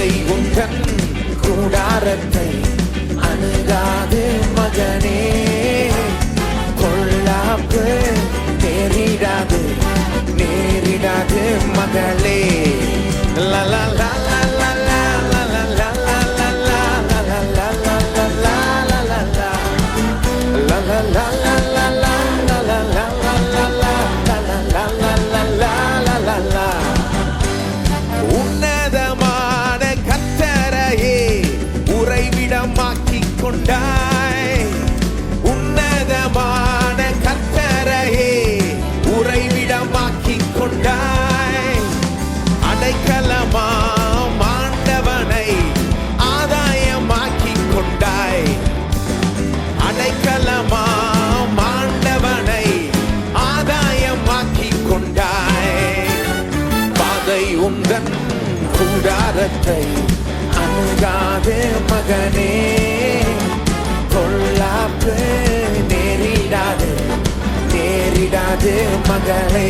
பாதை உந்தன் கூடாரத்தை அணுகாது மகனே. பொல்லாப்பு நேரிடாது நேரிடாது மகளே. லா லா லா லா லா லா லா லா லா லா லா லா லா லா லா லா லா லா. La la la la la la la la la la la la la la la la la. உன்னதமான கர்த்தரையே உறைவிடமாக்கிக் கொண்டாய். உன்னதமான கர்த்தரையே உறைவிடமாக்கிக் கொண்டாய். அடைக்கலமாம் ஆண்டவனை ஆதாயமாக்கிக் கொண்டாய். அடைக்கலமாம் ஆண்டவனை ஆதாயமாக்கிக் கொண்டாய். பாதை உந்தன் கூடாரத்தை அணுகாது மகனே. பொல்லாப்பு நேரிடாது நேரிடாது மகளே.